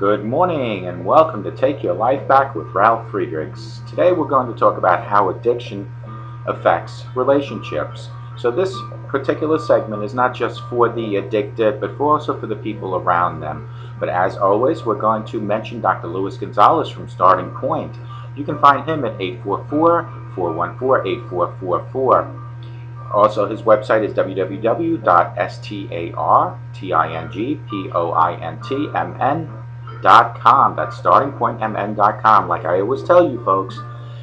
Good morning and welcome to Take Your Life Back with Ralf Friedrichs. Today we're going to talk about how addiction affects relationships. So this particular segment is not just for the addicted, but also for the people around them. But as always, we're going to mention Dr. Luis Gonzalez from Starting Point. You can find him at 844-414-8444. Also, his website is www.startingpointmn.com. That's startingpointmn.com, like I always tell you folks.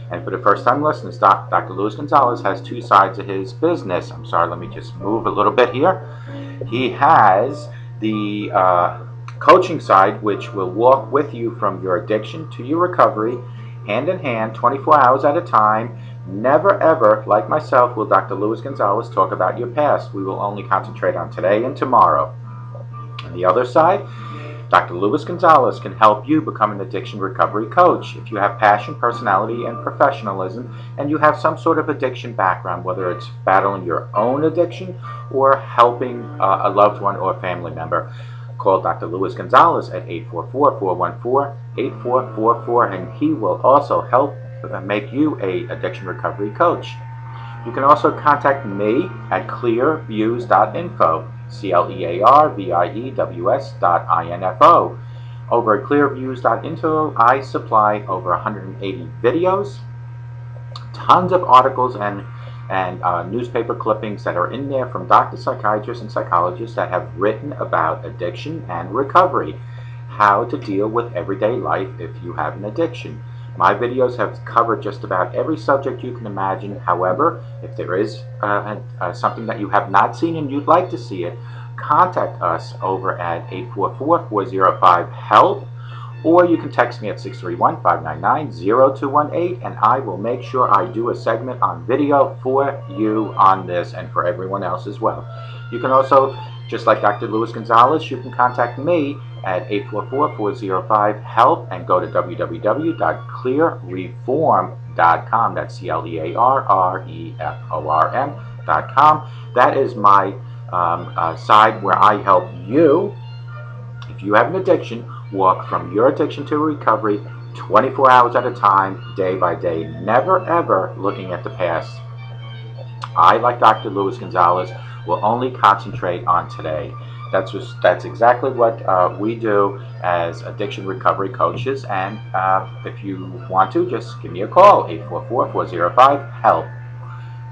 And for the first time listeners, Dr. Luis Gonzalez has two sides of his business. I'm sorry, let me just move a little bit here. He has the coaching side, which will walk with you from your addiction to your recovery, hand in hand, 24 hours at a time. Never ever, like myself, will Dr. Luis Gonzalez talk about your past. We will only concentrate on today and tomorrow. On the other side, Dr. Luis Gonzalez can help you become an addiction recovery coach. If you have passion, personality, and professionalism, and you have some sort of addiction background, whether it's battling your own addiction or helping a loved one or family member, call Dr. Luis Gonzalez at 844-414-8444, and he will also help make you a addiction recovery coach. You can also contact me at clearviews.info, clearviews.info. Over at clearviews.info, I supply over 180 videos, tons of articles and newspaper clippings that are in there from doctors, psychiatrists, and psychologists that have written about addiction and recovery, how to deal with everyday life if you have an addiction. My videos have covered just about every subject you can imagine. However, if there is something that you have not seen and you'd like to see it, contact us over at 844-405-HELP, or you can text me at 631-599-0218, and I will make sure I do a segment on video for you on this and for everyone else as well. You can also, just like Dr. Luis Gonzalez, you can contact me at 844-405-HELP and go to www.clearreform.com. That's CLEARREFORM.com. That is my side where I help you, if you have an addiction, walk from your addiction to recovery 24 hours at a time, day by day, never ever looking at the past. I, like Dr. Luis Gonzalez, will only concentrate on today. That's exactly what we do as addiction recovery coaches, and if you want to, just give me a call, 844-405-HELP.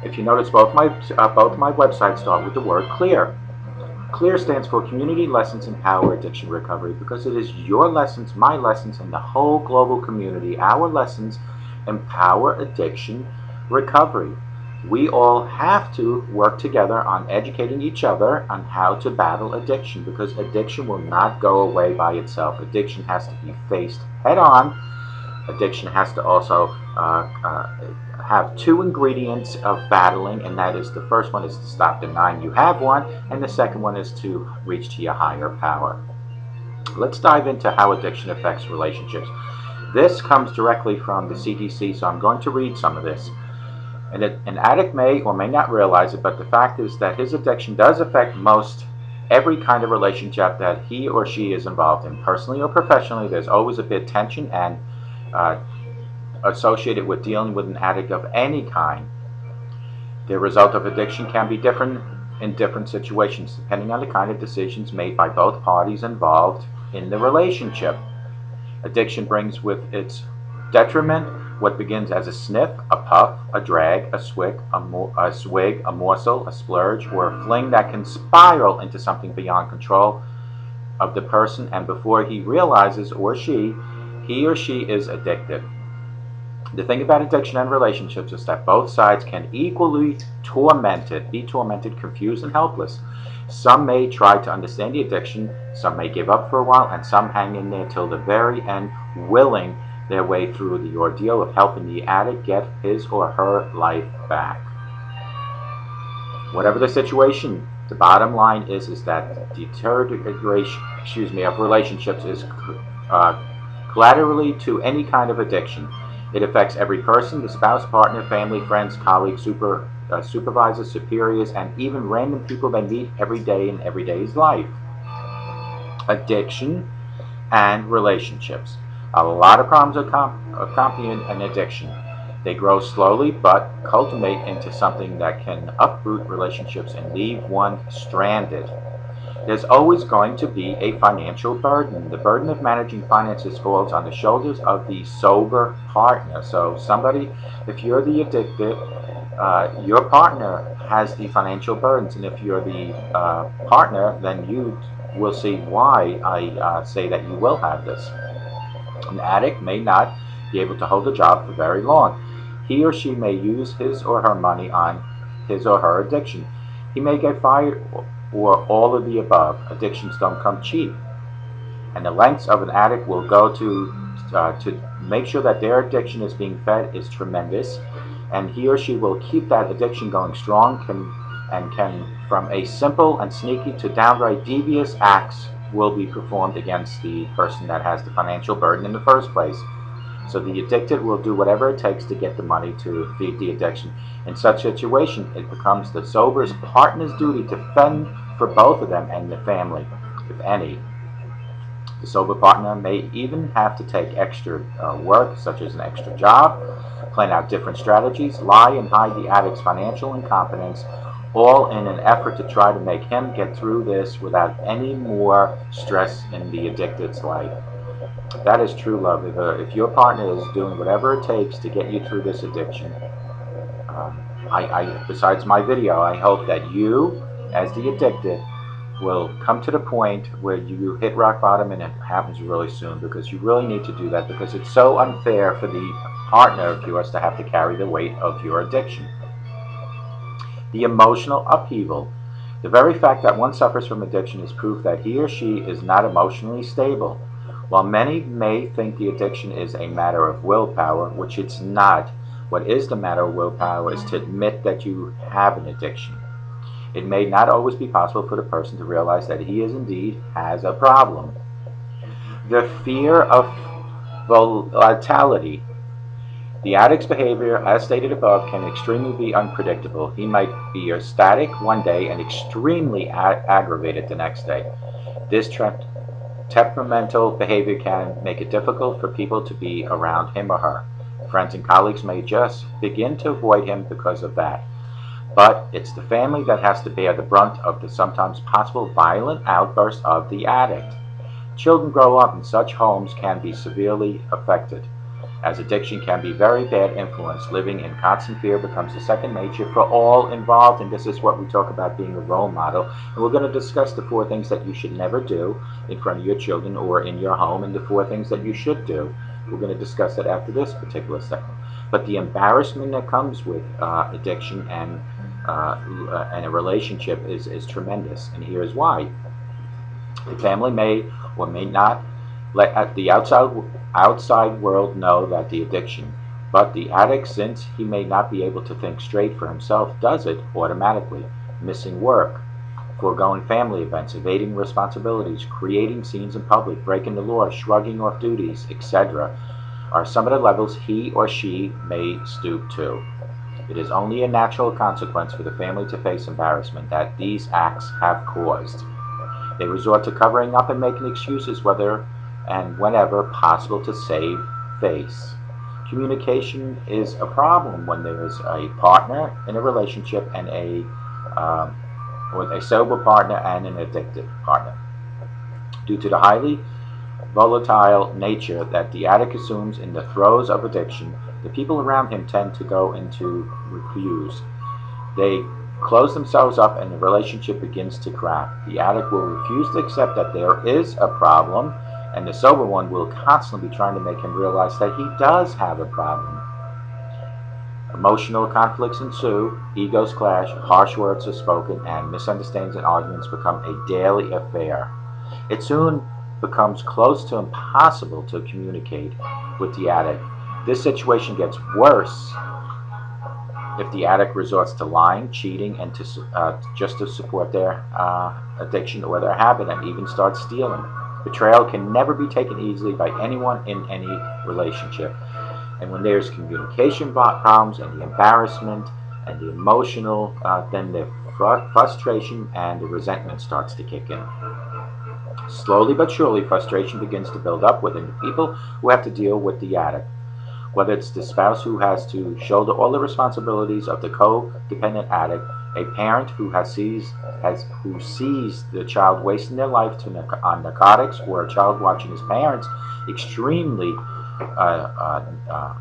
If you notice, both my websites start with the word CLEAR. CLEAR stands for Community Lessons Empower Addiction Recovery, because it is your lessons, my lessons, and the whole global community. Our lessons empower addiction recovery. We all have to work together on educating each other on how to battle addiction, because addiction will not go away by itself. Addiction has to be faced head on. Addiction has to also have two ingredients of battling, and that is, the first one is to stop denying you have one, and the second one is to reach to your higher power. Let's dive into how addiction affects relationships. This comes directly from the CDC, so I'm going to read some of this. And an addict may or may not realize it, but the fact is that his addiction does affect most every kind of relationship that he or she is involved in. Personally or professionally, there's always a bit of tension and associated with dealing with an addict of any kind. The result of addiction can be different in different situations, depending on the kind of decisions made by both parties involved in the relationship. Addiction brings with its detriment what begins as a sniff, a puff, a drag, a swig, a morsel, a splurge, or a fling that can spiral into something beyond control of the person, and before he realizes, he or she is addicted. The thing about addiction and relationships is that both sides can equally be tormented, confused, and helpless. Some may try to understand the addiction, some may give up for a while, and some hang in there till the very end, willing their way through the ordeal of helping the addict get his or her life back. Whatever the situation, the bottom line is that deterioration of relationships is collaterally to any kind of addiction. It affects every person, the spouse, partner, family, friends, colleagues, supervisors, superiors, and even random people they meet every day in everyday's life. Addiction and relationships. A lot of problems accompany an addiction. They grow slowly but culminate into something that can uproot relationships and leave one stranded. There's always going to be a financial burden. The burden of managing finances falls on the shoulders of the sober partner. So somebody, if you're the addicted, your partner has the financial burdens, and if you're the partner, then you will see why I say that you will have this. An addict may not be able to hold a job for very long. He or she may use his or her money on his or her addiction. He may get fired or all of the above. Addictions don't come cheap, and the lengths of an addict will go to make sure that their addiction is being fed is tremendous, and he or she will keep that addiction going strong can from a simple and sneaky to downright devious acts will be performed against the person that has the financial burden in the first place. So the addicted will do whatever it takes to get the money to feed the addiction. In such situation, it becomes the sober's partner's duty to fend for both of them and the family, if any. The sober partner may even have to take extra work, such as an extra job, plan out different strategies, lie and hide the addict's financial incompetence, all in an effort to try to make him get through this without any more stress in the addicted's life. That is true love. If your partner is doing whatever it takes to get you through this addiction, besides my video, I hope that you, as the addicted, will come to the point where you hit rock bottom, and it happens really soon, because you really need to do that, because it's so unfair for the partner of yours to have to carry the weight of your addiction. The emotional upheaval. The very fact that one suffers from addiction is proof that he or she is not emotionally stable. While many may think the addiction is a matter of willpower, which it's not, what is the matter of willpower is to admit that you have an addiction. It may not always be possible for the person to realize that he indeed has a problem. The fear of volatility. The addict's behavior, as stated above, can extremely be unpredictable. He might be ecstatic one day and extremely aggravated the next day. This temperamental behavior can make it difficult for people to be around him or her. Friends and colleagues may just begin to avoid him because of that. But it's the family that has to bear the brunt of the sometimes possible violent outbursts of the addict. Children grow up in such homes can be severely affected, as addiction can be very bad influence. Living in constant fear becomes a second nature for all involved, and this is what we talk about being a role model. And we're going to discuss the 4 things that you should never do in front of your children or in your home, and the 4 things that you should do. We're going to discuss that after this particular segment. But the embarrassment that comes with addiction and a relationship is tremendous, and here's why. The family may or may not let the outside world know that the addiction, but the addict, since he may not be able to think straight for himself, does it automatically. Missing work, foregoing family events, evading responsibilities, creating scenes in public, breaking the law, shrugging off duties, etc., are some of the levels he or she may stoop to. It is only a natural consequence for the family to face embarrassment that these acts have caused. They resort to covering up and making excuses whether and whenever possible to save face. Communication is a problem when there is a partner in a relationship and with a sober partner and an addicted partner. Due to the highly volatile nature that the addict assumes in the throes of addiction, the people around him tend to go into recluse. They close themselves up and the relationship begins to crack. The addict will refuse to accept that there is a problem, and the sober one will constantly be trying to make him realize that he does have a problem. Emotional conflicts ensue, egos clash, harsh words are spoken, and misunderstandings and arguments become a daily affair. It soon becomes close to impossible to communicate with the addict. This situation gets worse if the addict resorts to lying, cheating, and just to support their addiction or their habit, and even starts stealing. Betrayal can never be taken easily by anyone in any relationship. And when there's communication problems and the embarrassment and the emotional, then the frustration and the resentment starts to kick in. Slowly but surely, frustration begins to build up within the people who have to deal with the addict. Whether it's the spouse who has to shoulder all the responsibilities of the codependent addict, a parent who sees the child wasting their life on narcotics, or a child watching his parents extremely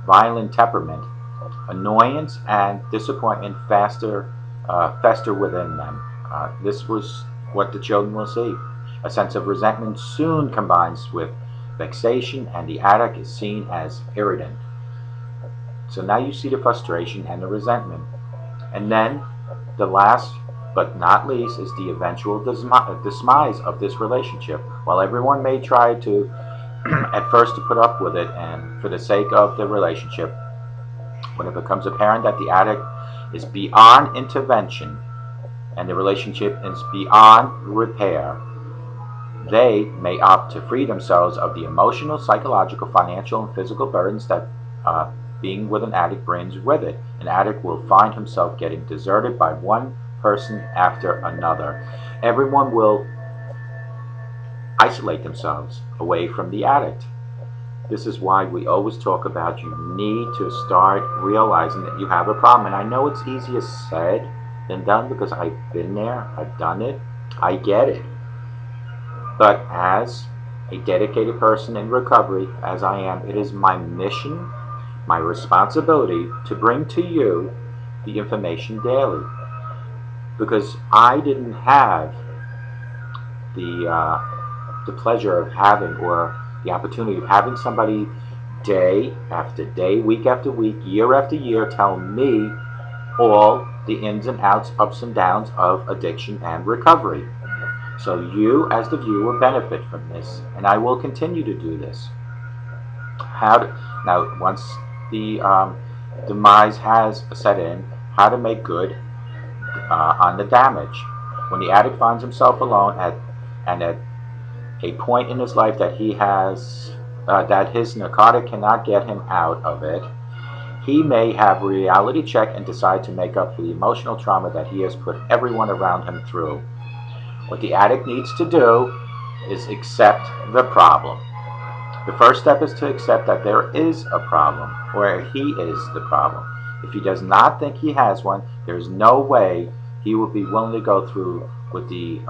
violent temperament, annoyance and disappointment fester within them. This was what the children will see. A sense of resentment soon combines with vexation, and the addict is seen as irritant. So now you see the frustration and the resentment. And then the last but not least is the eventual demise of this relationship. While everyone may try to at first to put up with it and for the sake of the relationship, when it becomes apparent that the addict is beyond intervention and the relationship is beyond repair, they may opt to free themselves of the emotional, psychological, financial, and physical burdens that being with an addict brings with it. An addict will find himself getting deserted by one person after another. Everyone will isolate themselves away from the addict. This is why we always talk about you need to start realizing that you have a problem. And I know it's easier said than done because I've been there, I've done it, I get it. But as a dedicated person in recovery, as I am, it is my mission, my responsibility to bring to you the information daily. Because I didn't have the pleasure of having, or the opportunity of having somebody day after day, week after week, year after year tell me all the ins and outs, ups and downs of addiction and recovery. So you, as the viewer, benefit from this, and I will continue to do this. Now, once the demise has set in, how to make good on the damage. When the addict finds himself alone at a point in his life that that his narcotic cannot get him out of it, he may have a reality check and decide to make up for the emotional trauma that he has put everyone around him through. What the addict needs to do is accept the problem. The first step is to accept that there is a problem, or he is the problem. If he does not think he has one, there is no way he will be willing to go through with the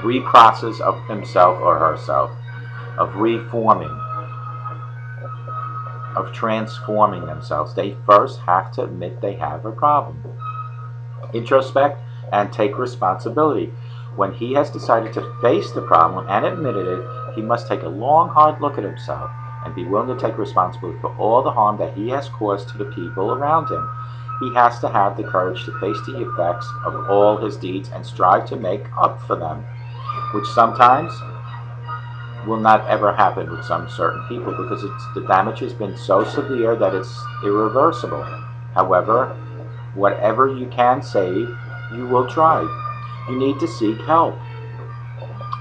reprocess of himself or herself, of reforming, of transforming themselves. They first have to admit they have a problem. Introspect and take responsibility. When he has decided to face the problem and admitted it, he must take a long, hard look at himself and be willing to take responsibility for all the harm that he has caused to the people around him. He has to have the courage to face the effects of all his deeds and strive to make up for them, which sometimes will not ever happen with some certain people because the damage has been so severe that it's irreversible. However, whatever you can save, you will try. You need to seek help.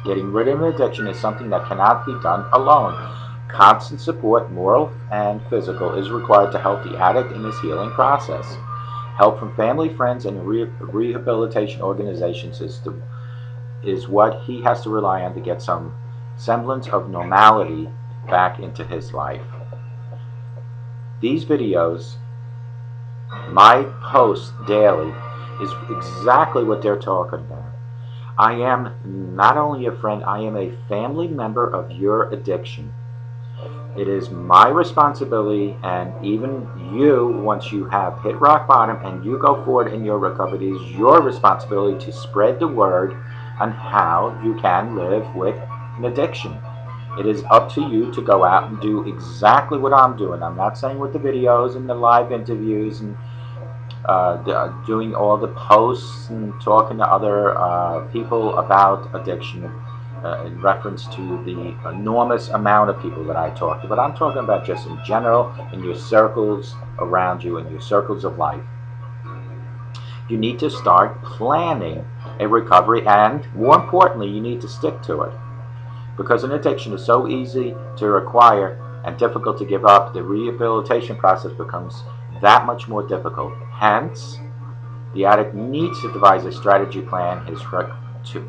Getting rid of an addiction is something that cannot be done alone. Constant support, moral and physical, is required to help the addict in his healing process. Help from family, friends, and rehabilitation organizations is what he has to rely on to get some semblance of normality back into his life. These videos, my posts daily, is exactly what they're talking about. I am not only a friend, I am a family member of your addiction. It is my responsibility, and even you, once you have hit rock bottom and you go forward in your recovery, it is your responsibility to spread the word on how you can live with an addiction. It is up to you to go out and do exactly what I'm doing. I'm not saying with the videos and the live interviews and doing all the posts and talking to other people about addiction in reference to the enormous amount of people that I talk to. But I'm talking about just in general, in your circles around you, in your circles of life. You need to start planning a recovery, and more importantly, you need to stick to it. Because an addiction is so easy to acquire and difficult to give up, the rehabilitation process becomes that much more difficult. Hence, the addict needs to devise a strategy plan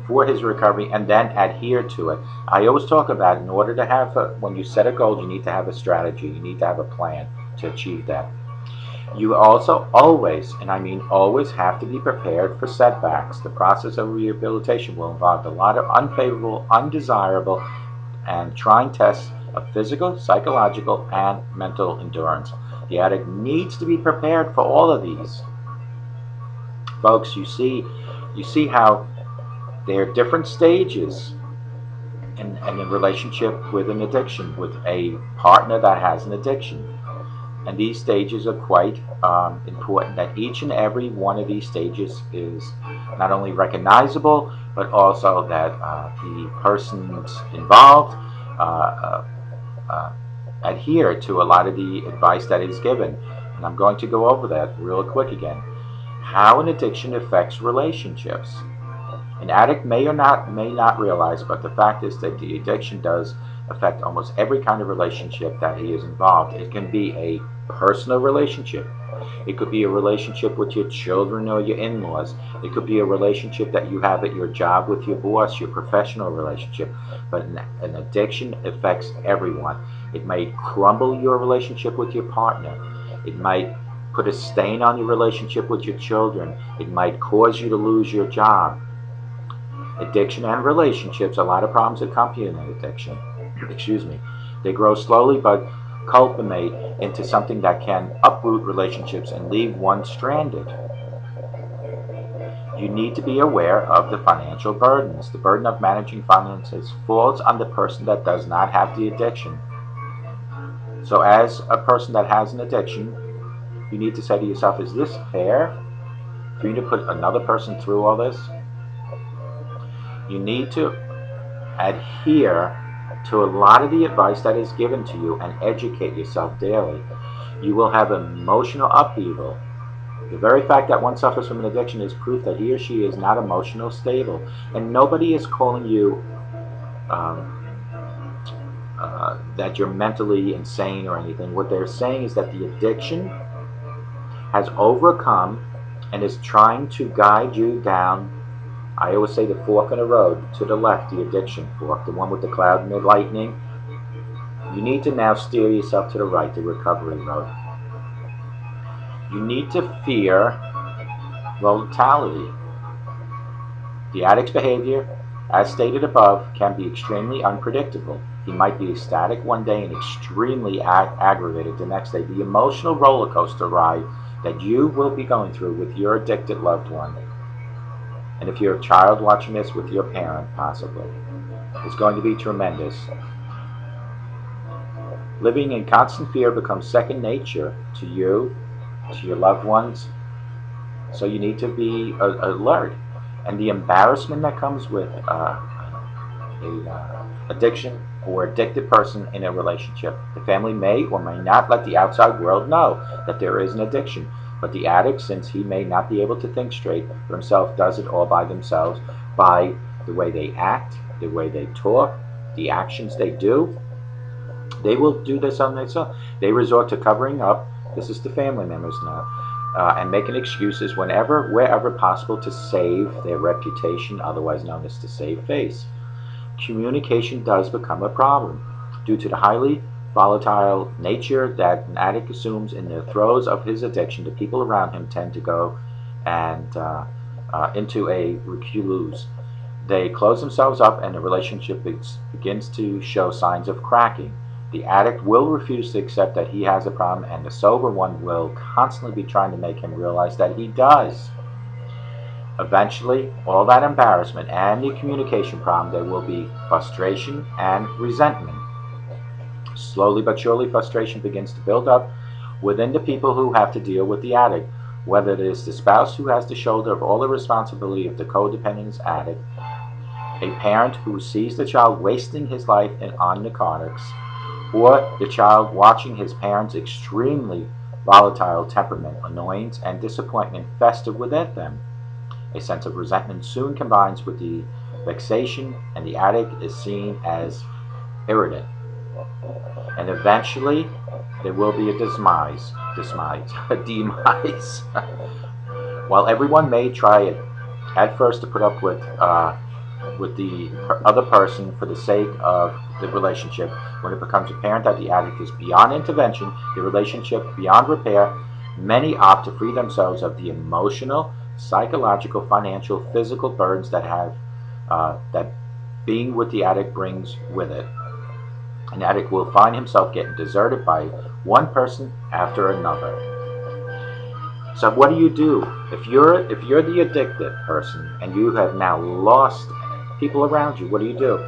for his recovery, and then adhere to it. I always talk about, in order to have when you set a goal, you need to have a strategy. You need to have a plan to achieve that. You also always, and I mean always, have to be prepared for setbacks. The process of rehabilitation will involve a lot of unfavorable, undesirable, and trying tests of physical, psychological, and mental endurance. The addict needs to be prepared for all of these. Folks, you see how there are different stages in a relationship with an addiction, with a partner that has an addiction. And these stages are quite important, that each and every one of these stages is not only recognizable, but also that the persons involved adhere to a lot of the advice that is given. And I'm going to go over that real quick again. How an addiction affects relationships. An addict may not realize, but the fact is that the addiction does affect almost every kind of relationship that he is involved. It can be a personal relationship. It could be a relationship with your children or your in-laws. It could be a relationship that you have at your job with your boss, your professional relationship. But an addiction affects everyone. It may crumble your relationship with your partner. It might put a stain on your relationship with your children. It might cause you to lose your job. Addiction and relationships, a lot of problems accompany an addiction. Excuse me. They grow slowly but culminate into something that can uproot relationships and leave one stranded. You need to be aware of the financial burdens. The burden of managing finances falls on the person that does not have the addiction. So as a person that has an addiction, you need to say to yourself, is this fair for you to put another person through all this? You need to adhere to a lot of the advice that is given to you and educate yourself daily. You will have emotional upheaval. The very fact that one suffers from an addiction is proof that he or she is not emotionally stable. And nobody is calling you that you're mentally insane or anything. What they're saying is that the addiction has overcome and is trying to guide you down, I always say, the fork in the road. To the left, the addiction fork, the one with the cloud and the lightning. You need to now steer yourself to the right, the recovery road. You need to fear volatility. The addict's behavior, as stated above, can be extremely unpredictable. He might be ecstatic one day and extremely aggravated the next day. The emotional roller coaster ride that you will be going through with your addicted loved one, and if you're a child watching this, with your parent possibly, is going to be tremendous. Living in constant fear becomes second nature to you, to your loved ones, so you need to be alert. And the embarrassment that comes with addiction or addicted person in a relationship. The family may or may not let the outside world know that there is an addiction. But the addict, since he may not be able to think straight for himself, does it all by themselves, by the way they act, the way they talk, the actions they do. They will do this on themselves. They resort to covering up, this is the family members now, and making excuses wherever possible to save their reputation, otherwise known as to save face. Communication does become a problem due to the highly volatile nature that an addict assumes in the throes of his addiction. The people around him tend to go and into a recluse. They close themselves up and the relationship begins to show signs of cracking. The addict will refuse to accept that he has a problem, and the sober one will constantly be trying to make him realize that he does. Eventually, all that embarrassment and the communication problem, there will be frustration and resentment. Slowly but surely, frustration begins to build up within the people who have to deal with the addict, whether it is the spouse who has the shoulder of all the responsibility of the codependent addict, a parent who sees the child wasting his life on narcotics, or the child watching his parents' extremely volatile temperament, annoyance, and disappointment fester within them. A sense of resentment soon combines with the vexation, and the addict is seen as irritant. And eventually, there will be a demise. While everyone may try it at first to put up with the other person for the sake of the relationship. When it becomes apparent that the addict is beyond intervention, the relationship beyond repair, many opt to free themselves of the emotional, psychological, financial, physical burdens that being with the addict brings with it. An addict will find himself getting deserted by one person after another. So what do you do if you're the addicted person and you have now lost people around you? What do you do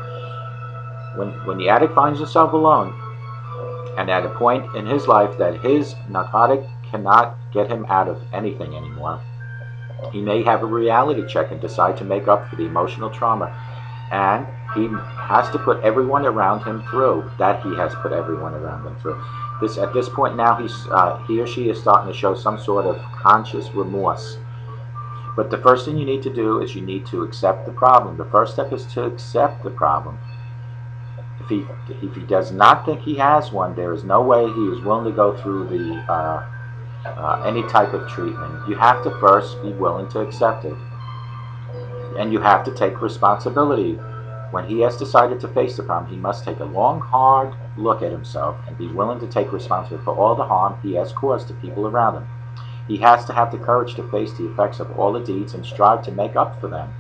when the addict finds himself alone and at a point in his life that his narcotic cannot get him out of anything anymore? He may have a reality check and decide to make up for the emotional trauma, and he has to put everyone around him through that he has put everyone around him through. At this point now, he or she is starting to show some sort of conscious remorse. But the first thing you need to do is you need to accept the problem. The first step is to accept the problem. If he does not think he has one, there is no way he is willing to go through any type of treatment. You have to first be willing to accept it. And you have to take responsibility. When he has decided to face the problem, he must take a long, hard look at himself and be willing to take responsibility for all the harm he has caused to people around him. He has to have the courage to face the effects of all the deeds and strive to make up for them.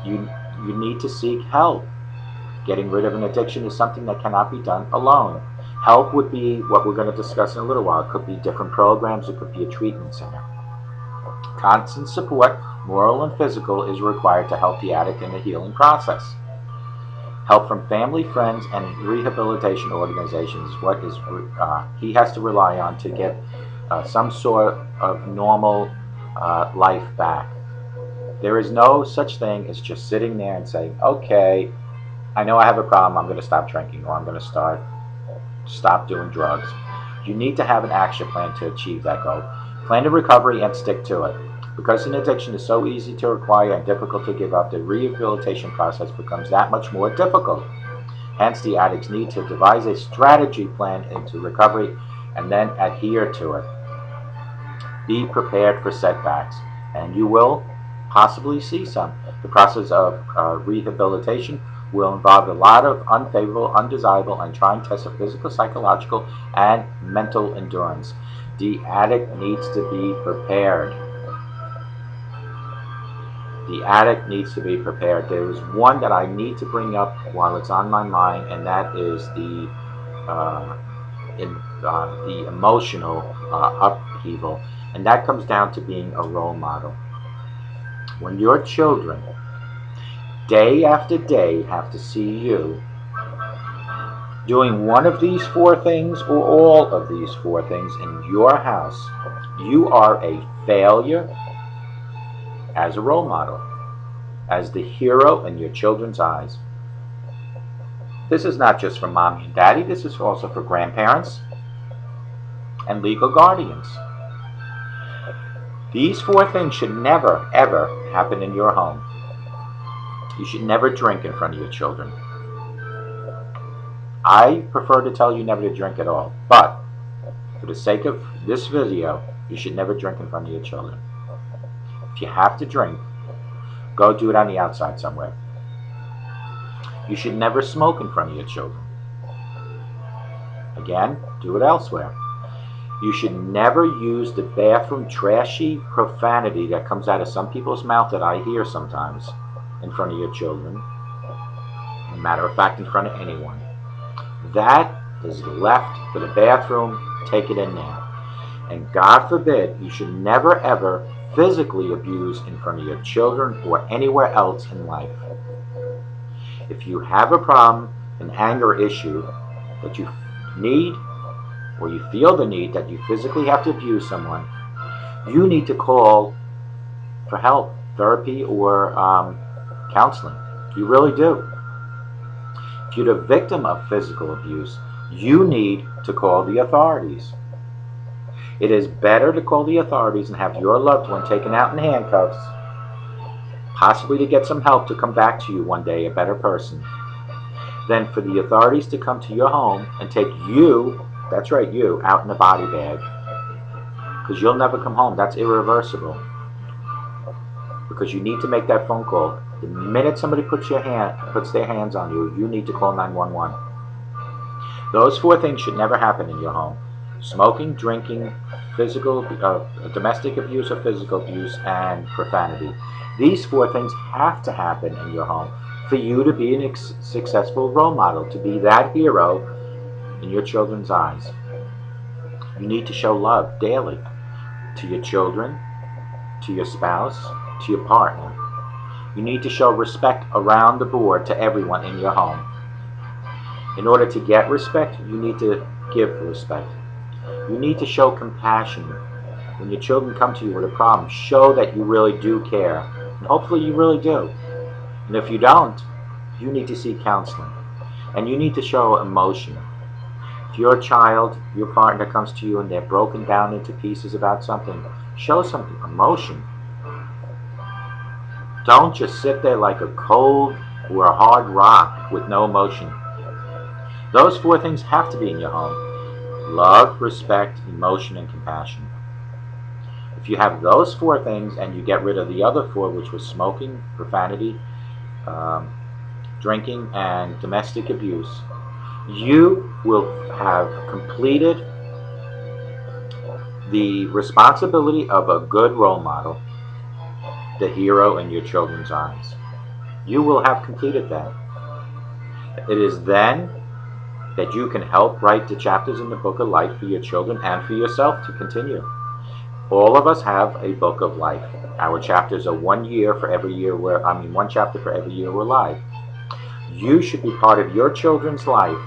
You need to seek help. Getting rid of an addiction is something that cannot be done alone. Help would be what we're going to discuss in a little while. It could be different programs. It could be a treatment center. Constant support, moral and physical, is required to help the addict in the healing process. Help from family, friends, and rehabilitation organizations is what he has to rely on to get some sort of normal life back. There is no such thing as just sitting there and saying, okay, I know I have a problem, I'm going to stop drinking, or I'm going to stop doing drugs. You need to have an action plan to achieve that goal. Plan the recovery and stick to it. Because an addiction is so easy to acquire and difficult to give up, the rehabilitation process becomes that much more difficult. Hence, the addicts need to devise a strategy plan into recovery and then adhere to it. Be prepared for setbacks, and you will possibly see some. The process of rehabilitation will involve a lot of unfavorable, undesirable, and trying tests of physical, psychological, and mental endurance. The addict needs to be prepared. The addict needs to be prepared. There is one that I need to bring up while it's on my mind, and that is the emotional upheaval, and that comes down to being a role model. When your children, day after day, have to see you doing one of these four things or all of these four things in your house, you are a failure as a role model, as the hero in your children's eyes. This is not just for mommy and daddy, this is also for grandparents and legal guardians. These four things should never, ever happen in your home. You should never drink in front of your children. I prefer to tell you never to drink at all, but for the sake of this video, you should never drink in front of your children. If you have to drink, go do it on the outside somewhere. You should never smoke in front of your children. Again, do it elsewhere. You should never use the bathroom trashy profanity that comes out of some people's mouth that I hear sometimes in front of your children. As a matter of fact, in front of anyone. That is left for the bathroom. Take it in there. And God forbid, you should never ever physically abuse in front of your children or anywhere else in life. If you have a problem, an anger issue that you need, or you feel the need that you physically have to abuse someone, you need to call for help, therapy, or counseling. You really do. If you're the victim of physical abuse, you need to call the authorities. It is better to call the authorities and have your loved one taken out in handcuffs, possibly to get some help to come back to you one day a better person, than for the authorities to come to your home and take you, that's right, you, out in a body bag. Because you'll never come home. That's irreversible. because you need to make that phone call. The minute somebody puts their hands on you, you need to call 911. Those 4 things should never happen in your home: smoking, drinking, physical, domestic abuse or physical abuse, and profanity. These 4 things have to happen in your home for you to be a successful role model, to be that hero in your children's eyes. You need to show love daily to your children, to your spouse, to your partner. You need to show respect around the board to everyone in your home. In order to get respect, you need to give respect. You need to show compassion. When your children come to you with a problem, show that you really do care. And hopefully you really do. And if you don't, you need to seek counseling. And you need to show emotion. If your child, your partner comes to you and they're broken down into pieces about something, show some emotion. Don't just sit there like a cold or a hard rock with no emotion. Those 4 things have to be in your home: love, respect, emotion, and compassion. If you have those 4 things and you get rid of the other 4, which was smoking, profanity, drinking, and domestic abuse, you will have completed the responsibility of a good role model, the hero in your children's eyes. You will have completed that. It is then that you can help write the chapters in the book of life for your children and for yourself to continue. All of us have a book of life. Our chapters are 1 year for every year 1 chapter for every year we're alive. You should be part of your children's life,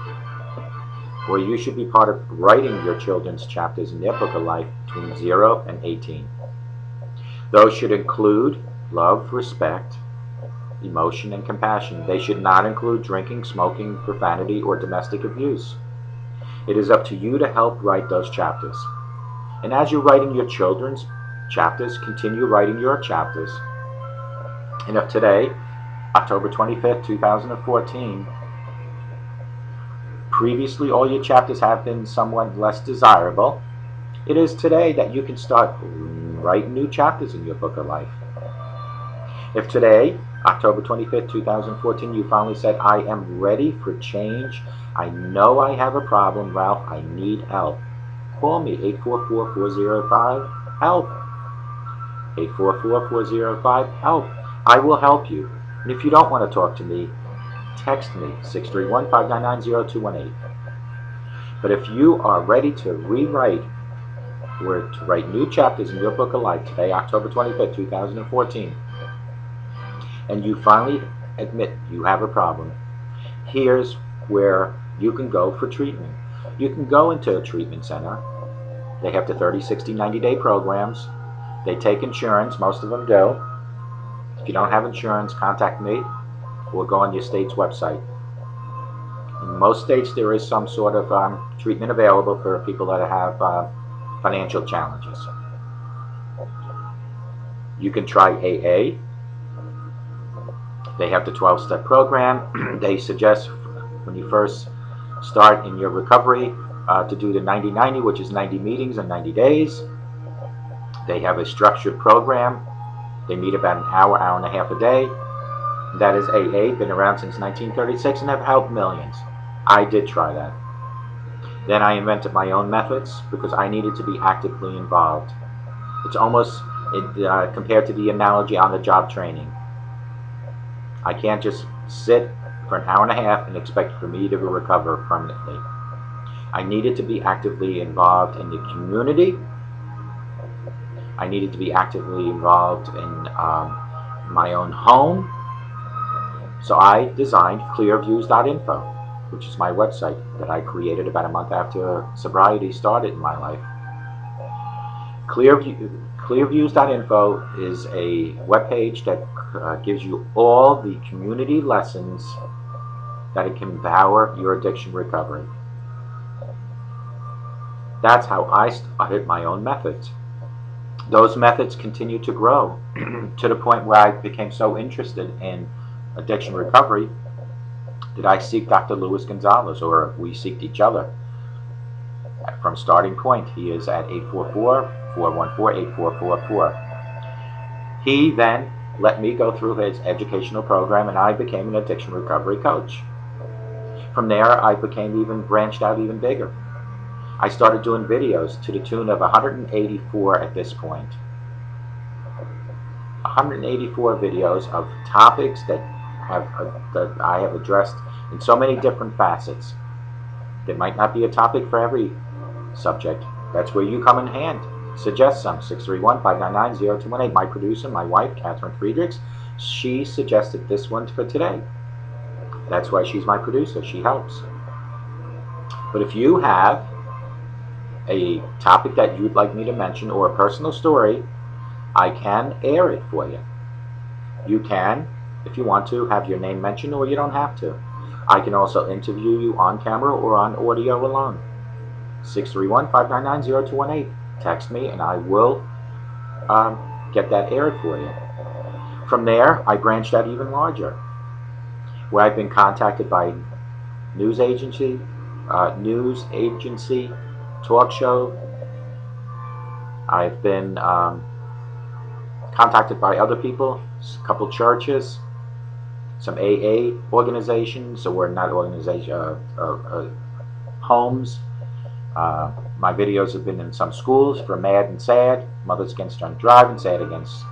or you should be part of writing your children's chapters in their book of life between 0 and 18. Those should include love, respect, emotion, and compassion. They should not include drinking, smoking, profanity, or domestic abuse. It is up to you to help write those chapters. And as you're writing your children's chapters, continue writing your chapters. And if today, October 25th, 2014, previously all your chapters have been somewhat less desirable, it is today that you can start writing new chapters in your book of life. If today, October 25th, 2014, you finally said, I am ready for change, I know I have a problem, Ralph, I need help, call me, 844-405-HELP. 844-405-HELP. I will help you. And if you don't want to talk to me, text me, 631-599-0218. But if you are ready to rewrite or to write new chapters in your book of life today, October 25th, 2014, and you finally admit you have a problem, here's where you can go for treatment. You can go into a treatment center. They have the 30, 60, 90-day programs. They take insurance, most of them do. If you don't have insurance, contact me or go on your state's website. In most states, there is some sort of treatment available for people that have financial challenges. You can try AA. They have the 12-step program. They suggest when you first start in your recovery to do the 90-90, which is 90 meetings in 90 days. They have a structured program. They meet about an hour, hour and a half a day. That is AA, been around since 1936 and have helped millions. I did try that. Then I invented my own methods because I needed to be actively involved. It's almost compared to the analogy on the job training. I can't just sit for an hour and a half and expect for me to recover permanently. I needed to be actively involved in the community. I needed to be actively involved in my own home. So I designed clearviews.info, which is my website that I created about a month after sobriety started in my life. Clearviews.info is a webpage that gives you all the community lessons that it can empower your addiction recovery. That's how I started my own methods. Those methods continue to grow to the point where I became so interested in addiction recovery that I seek Dr. Luis Gonzalez, or we seeked each other. From starting point, he is at 844-414-8444. He then let me go through his educational program, and I became an addiction recovery coach. From there, I became branched out even bigger. I started doing videos to the tune of 184 at this point. 184 videos of topics that I have addressed in so many different facets. There might not be a topic for every subject. That's where you come in hand. Suggest some. 631-599-0218. My producer, my wife, Ralf Friedrichs, she suggested this one for today. That's why she's my producer. She helps. But if you have a topic that you'd like me to mention or a personal story, I can air it for you. You can, if you want to, have your name mentioned, or you don't have to. I can also interview you on camera or on audio alone. 631-599-0218. Text me and I will get that aired for you. From there, I branched out even larger, where I've been contacted by news agency, talk show. I've been contacted by other people, a couple churches, some AA organizations, or not organizations, homes. My videos have been in some schools for MAD and SAD, Mothers Against Drunk Driving, SAD against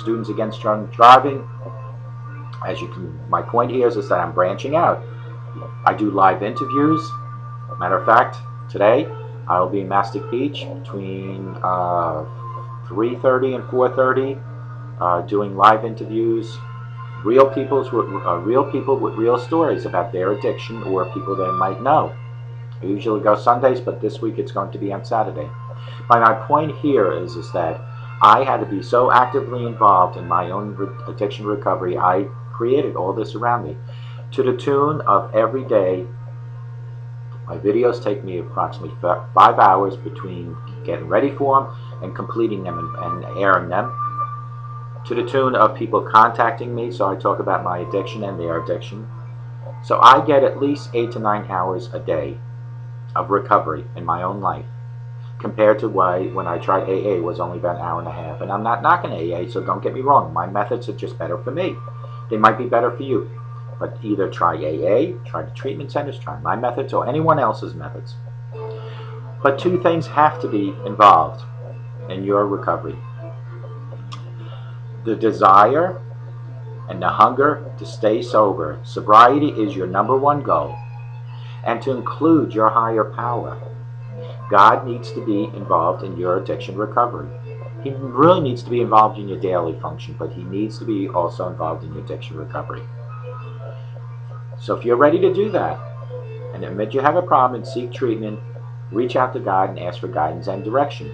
Students Against Drunk Driving. As you can, my point here is that I'm branching out. I do live interviews. Matter of fact, today I will be in Mastic Beach between 3:30 and 4:30, doing live interviews. Real people with real stories about their addiction or people they might know. I usually go Sundays, but this week it's going to be on Saturday. My point here is that I had to be so actively involved in my own addiction recovery. I created all this around me to the tune of every day. My videos take me approximately 5 hours between getting ready for them and completing them and airing them, to the tune of people contacting me, so I talk about my addiction and their addiction. So I get at least 8 to 9 hours a day of recovery in my own life, compared to when I tried AA was only about an hour and a half. And I'm not knocking AA, so don't get me wrong. My methods are just better for me. They might be better for you. But either try AA, try the treatment centers, try my methods, or anyone else's methods. But two things have to be involved in your recovery: the desire and the hunger to stay sober. Sobriety is your #1 goal, and to include your higher power. God needs to be involved in your addiction recovery. He really needs to be involved in your daily function, but he needs to be also involved in your addiction recovery. So if you're ready to do that, and admit you have a problem and seek treatment, reach out to God and ask for guidance and direction.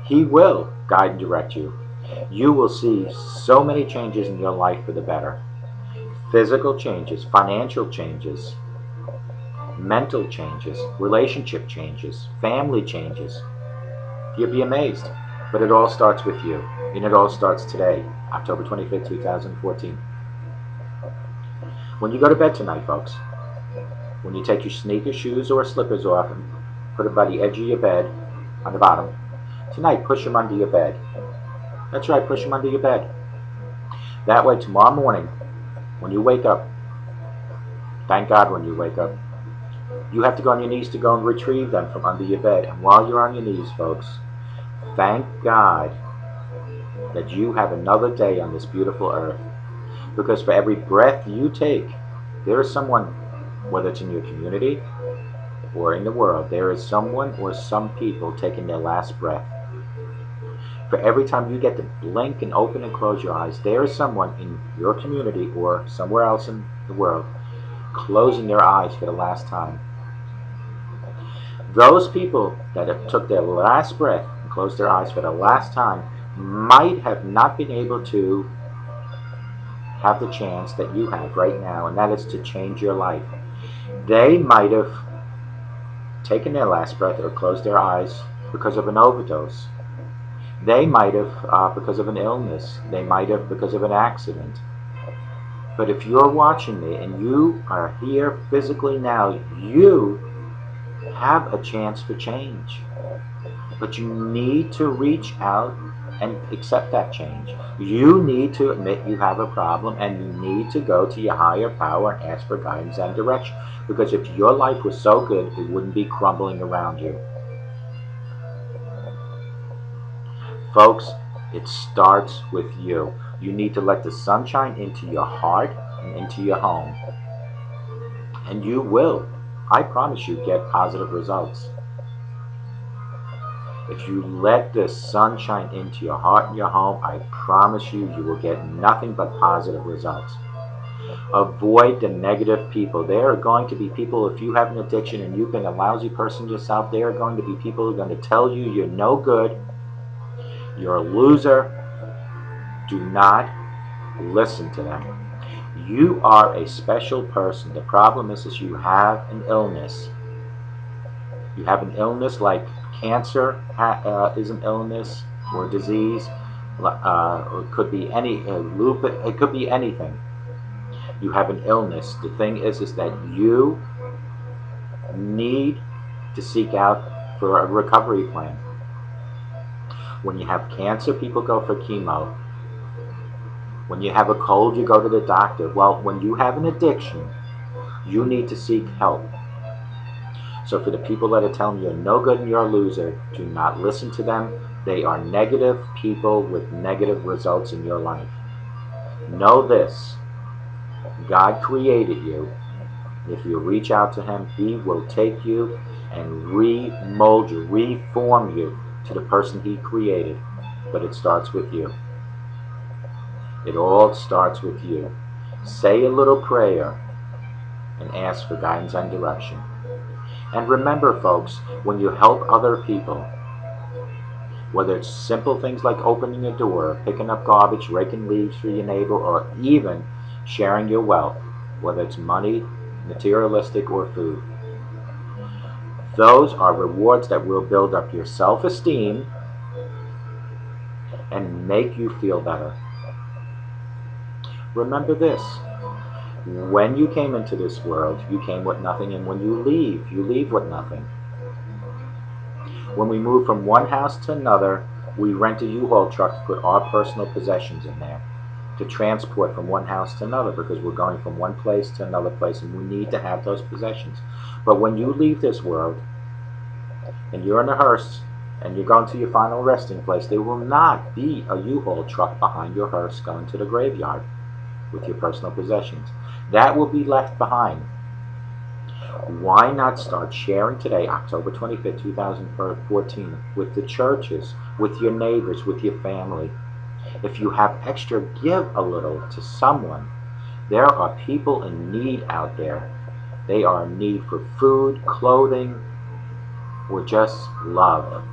He will guide and direct you. You will see so many changes in your life for the better. Physical changes, financial changes, mental changes, relationship changes, family changes. You'll be amazed. But it all starts with you. And it all starts today, October 25th, 2014. When you go to bed tonight, folks, when you take your sneakers, shoes, or slippers off and put them by the edge of your bed, on the bottom, tonight push them under your bed. That's right, push them under your bed. That way tomorrow morning, when you wake up, thank God when you wake up, you have to go on your knees to go and retrieve them from under your bed. And while you're on your knees, folks, thank God that you have another day on this beautiful earth. Because for every breath you take, there is someone, whether it's in your community or in the world, there is someone or some people taking their last breath. For every time you get to blink and open and close your eyes, there is someone in your community or somewhere else in the world closing their eyes for the last time. Those people that have took their last breath and closed their eyes for the last time might have not been able to have the chance that you have right now, and that is to change your life. They might have taken their last breath or closed their eyes because of an overdose. They might have because of an illness. They might have because of an accident. But if you're watching me and you are here physically now, you have a chance for change. But you need to reach out and accept that change. You need to admit you have a problem, and you need to go to your higher power and ask for guidance and direction. Because if your life was so good, it wouldn't be crumbling around you. Folks, it starts with you. You need to let the sunshine into your heart and into your home. And you will, I promise you, get positive results. If you let the sunshine into your heart and your home, I promise you, you will get nothing but positive results. Avoid the negative people. There are going to be people, if you have an addiction and you've been a lousy person yourself, there are going to be people who are going to tell you you're no good, you're a loser. Do not listen to them. You are a special person. The problem is you have an illness. You have an illness like cancer is an illness or disease. It could be any lupus. It could be anything. You have an illness. The thing is that you need to seek out for a recovery plan. When you have cancer, people go for chemo. When you have a cold, you go to the doctor. Well, when you have an addiction, you need to seek help. So for the people that are telling you you're no good and you're a loser, do not listen to them. They are negative people with negative results in your life. Know this: God created you. If you reach out to Him, He will take you and remold you, reform you to the person He created. But it starts with you. It all starts with you. Say a little prayer and ask for guidance and direction. And remember, folks, when you help other people, whether it's simple things like opening a door, picking up garbage, raking leaves for your neighbor, or even sharing your wealth, whether it's money, materialistic, or food, those are rewards that will build up your self-esteem and make you feel better. Remember this: when you came into this world, you came with nothing, and when you leave with nothing. When we move from one house to another, we rent a U-Haul truck to put our personal possessions in there to transport from one house to another, because we're going from one place to another place and we need to have those possessions. But when you leave this world and you're in a hearse and you're going to your final resting place, there will not be a U-Haul truck behind your hearse going to the graveyard with your personal possessions. That will be left behind. Why not start sharing today, October 25th, 2014, with the churches, with your neighbors, with your family? If you have extra, give a little to someone. There are people in need out there. They are in need for food, clothing, or just love.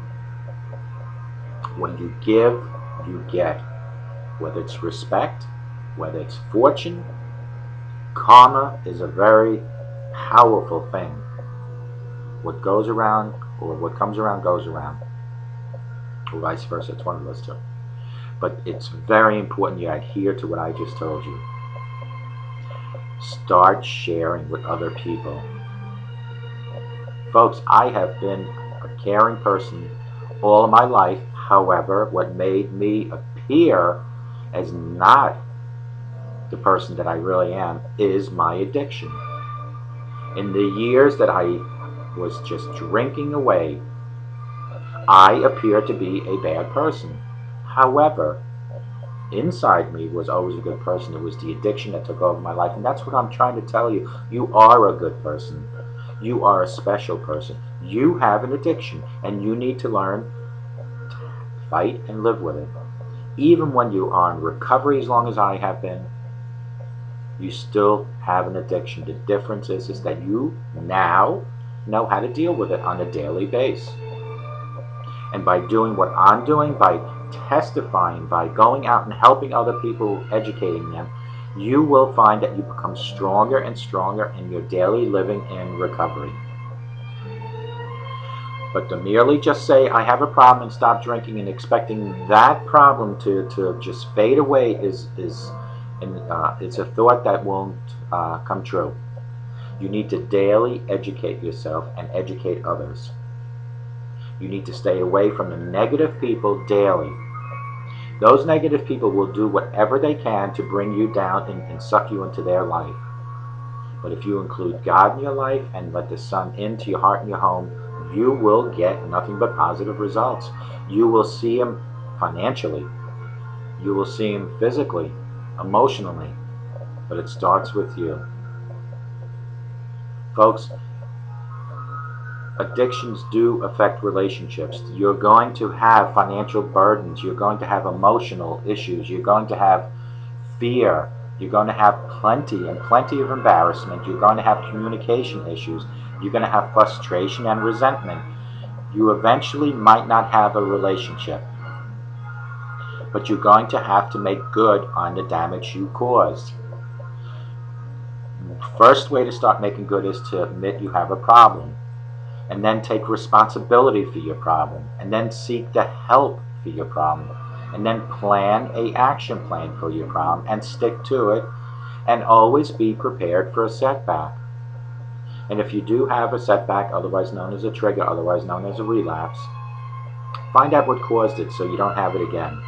When you give, you get. Whether it's respect, whether it's fortune, karma is a very powerful thing. What goes around, or what comes around goes around, or vice versa. It's one of those two. But it's very important you adhere to what I just told you. Start sharing with other people. Folks, I have been a caring person all of my life. However, what made me appear as not the person that I really am is my addiction. In the years that I was just drinking away, I appeared to be a bad person. However, inside me was always a good person. It was the addiction that took over my life. And that's what I'm trying to tell you. You are a good person. You are a special person. You have an addiction, and you need to learn to fight and live with it. Even when you are in recovery, as long as I have been, you still have an addiction. The difference is that you now know how to deal with it on a daily basis. And by doing what I'm doing, by testifying, by going out and helping other people, educating them, you will find that you become stronger and stronger in your daily living and recovery. But to merely just say, I have a problem and stop drinking, and expecting that problem to just fade away it's a thought that won't come true. You need to daily educate yourself and educate others. You need to stay away from the negative people daily. Those negative people will do whatever they can to bring you down and suck you into their life. But if you include God in your life and let the Son into your heart and your home, you will get nothing but positive results. You will see Him financially. You will see Him physically, emotionally. But it starts with you. Folks, addictions do affect relationships. You're going to have financial burdens. You're going to have emotional issues. You're going to have fear. You're going to have plenty of embarrassment. You're going to have communication issues. You're going to have frustration and resentment. You eventually might not have a relationship, but you're going to have to make good on the damage you caused. First way to start making good is to admit you have a problem, and then take responsibility for your problem, and then seek the help for your problem, and then plan a action plan for your problem and stick to it, and always be prepared for a setback. And if you do have a setback, otherwise known as a trigger, otherwise known as a relapse, find out what caused it so you don't have it again.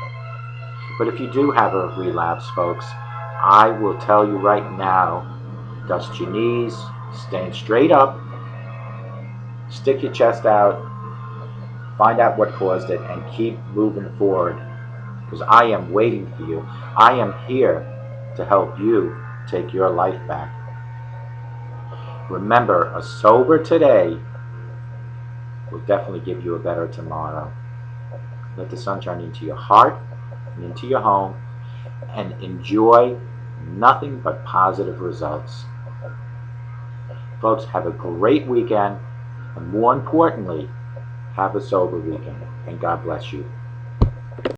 But if you do have a relapse, folks, I will tell you right now, dust your knees, stand straight up, stick your chest out, find out what caused it, and keep moving forward. Because I am waiting for you. I am here to help you take your life back. Remember, a sober today will definitely give you a better tomorrow. Let the sunshine into your heart and into your home, and enjoy nothing but positive results. Folks, have a great weekend, and more importantly, have a sober weekend, and God bless you.